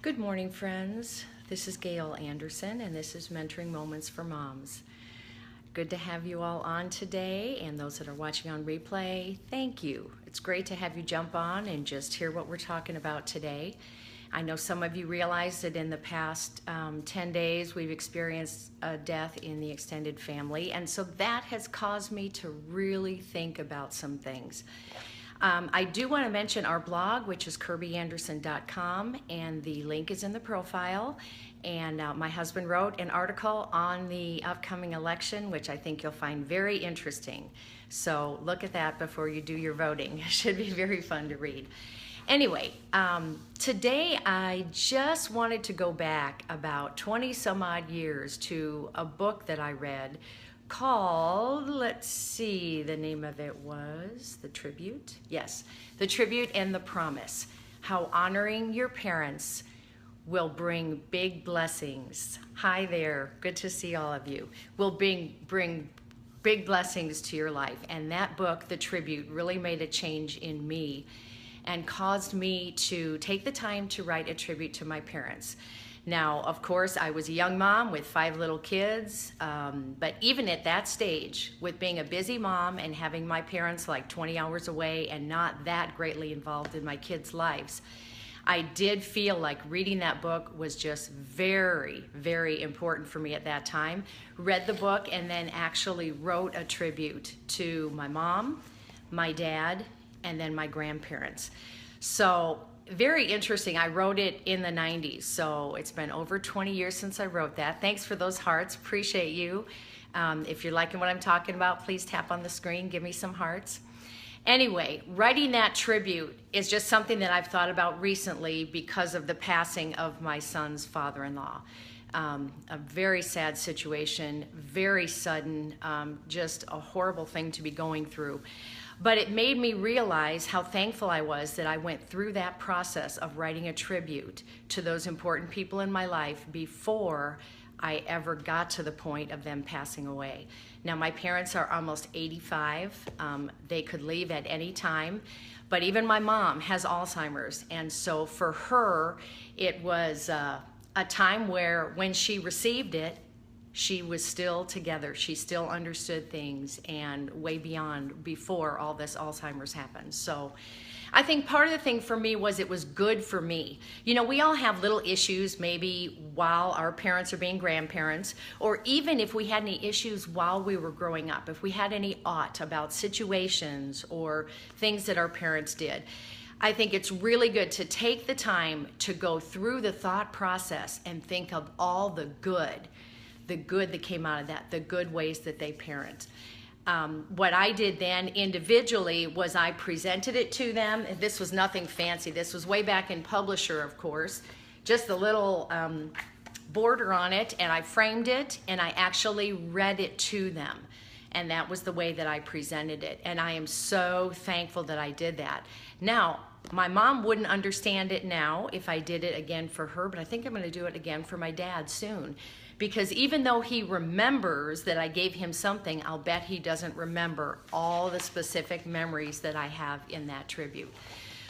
Good morning, friends. This is Gail Anderson, and this is Mentoring Moments for Moms. Good to have you all on today, and those that are watching on replay, thank you. It's great to have you jump on and just hear what we're talking about today. I know some of you realize that in the past 10 days, we've experienced a death in the extended family, and so that has caused me to really think about some things. I do want to mention our blog, which is kirbyanderson.com, and the link is in the profile. And my husband wrote an article on the upcoming election, which I think you'll find very interesting. So look at that before you do your voting. It should be very fun to read. Anyway, today I just wanted to go back about 20 some odd years to a book that I read called, let's see, the name of it was The Tribute. Yes, The Tribute and the Promise. How honoring your parents will bring big blessings. Hi there, good to see all of you. Will bring big blessings to your life. And that book, The Tribute, really made a change in me and caused me to take the time to write a tribute to my parents. Now, of course, I was a young mom with 5 little kids, but even at that stage, with being a busy mom and having my parents like 20 hours away and not that greatly involved in my kids' lives, I did feel like reading that book was just very, very important for me at that time. Read the book and then actually wrote a tribute to my mom, my dad, and then my grandparents. So very interesting. I wrote it in the 90s, so it's been over 20 years since I wrote that. Thanks for those hearts. Appreciate you. If you're liking what I'm talking about, please tap on the screen, give me some hearts. Anyway, writing that tribute is just something that I've thought about recently because of the passing of my son's father-in-law. A very sad situation, very sudden, just a horrible thing to be going through. But it made me realize how thankful I was that I went through that process of writing a tribute to those important people in my life before I ever got to the point of them passing away. Now, my parents are almost 85. They could leave at any time. But even my mom has Alzheimer's. And so for her, it was a time where when she received it, she was still together. She still understood things and way beyond before all this Alzheimer's happened. So I think part of the thing for me was it was good for me. You know, we all have little issues maybe while our parents are being grandparents, or even if we had any issues while we were growing up, if we had any aught about situations or things that our parents did. I think it's really good to take the time to go through the thought process and think of all the good that came out of that, the good ways that they parent. What I did then individually was I presented it to them. This was nothing fancy. This was way back in Publisher, of course, just a little border on it, and I framed it, and I actually read it to them. And that was the way that I presented it. And I am so thankful that I did that. Now, my mom wouldn't understand it now if I did it again for her, but I think I'm going to do it again for my dad soon. Because even though he remembers that I gave him something, I'll bet he doesn't remember all the specific memories that I have in that tribute.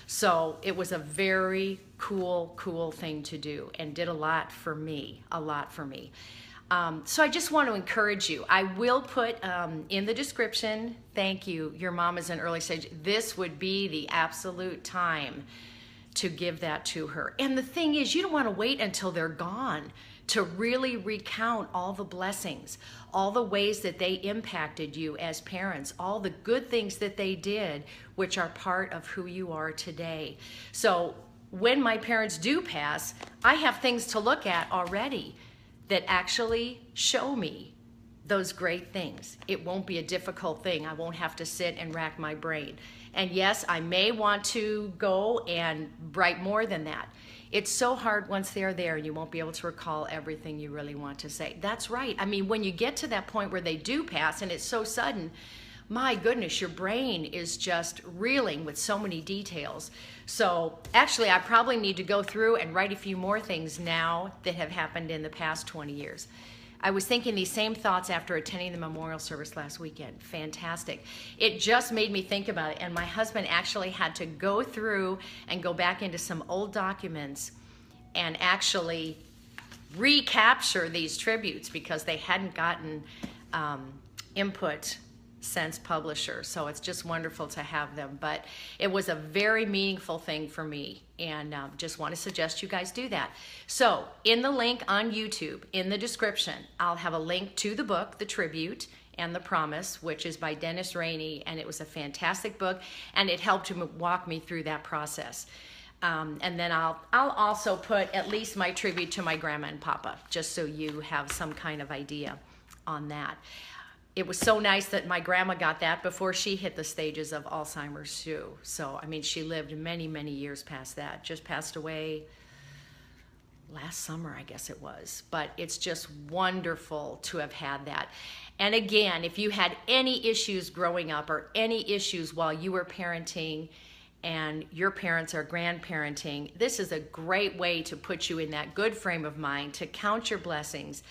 So it was a very cool thing to do and did a lot for me, So I just want to encourage you. I will put in the description, thank you, your mom is an early stage. This would be the absolute time to give that to her. And the thing is, you don't want to wait until they're gone to really recount all the blessings, all the ways that they impacted you as parents, all the good things that they did, which are part of who you are today. So when my parents do pass, I have things to look at already that actually show me those great things. It won't be a difficult thing. I won't have to sit and rack my brain. And yes, I may want to go and write more than that. It's so hard once they're there and you won't be able to recall everything you really want to say. That's right. I mean, when you get to that point where they do pass and it's so sudden, my goodness, your brain is just reeling with so many details. So actually, I probably need to go through and write a few more things now that have happened in the past 20 years. I was thinking these same thoughts after attending the memorial service last weekend. Fantastic. It just made me think about it, and my husband actually had to go through and go back into some old documents and actually recapture these tributes because they hadn't gotten input since publisher. So it's just wonderful to have them. But it was a very meaningful thing for me, and just want to suggest you guys do that. So in the link on YouTube, in the description, I'll have a link to the book, The Tribute and the Promise, which is by Dennis Rainey, and it was a fantastic book, and it helped to walk me through that process. And then I'll also put at least my tribute to my grandma and papa, just so you have some kind of idea on that. It was so nice that my grandma got that before she hit the stages of Alzheimer's too. So, I mean, she lived many, many years past that. Just passed away last summer, I guess it was. But it's just wonderful to have had that. And again, if you had any issues growing up or any issues while you were parenting and your parents are grandparenting, this is a great way to put you in that good frame of mind to count your blessings,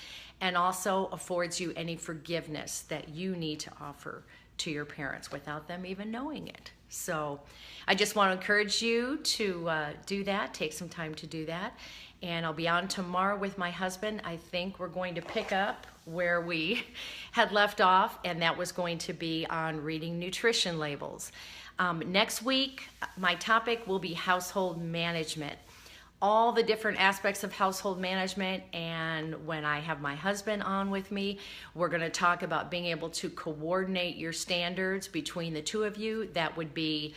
and also affords you any forgiveness that you need to offer to your parents without them even knowing it. So I just want to encourage you to do that, take some time to do that. And I'll be on tomorrow with my husband. I think we're going to pick up where we had left off, and that was going to be on reading nutrition labels. Next week, my topic will be household management. All the different aspects of household management, and when I have my husband on with me, we're going to talk about being able to coordinate your standards between the two of you. That would be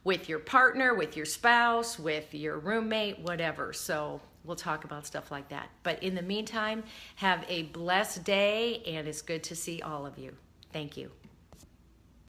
with your partner, with your spouse, with your roommate, whatever. So we'll talk about stuff like that. But in the meantime, have a blessed day, and it's good to see all of you. Thank you.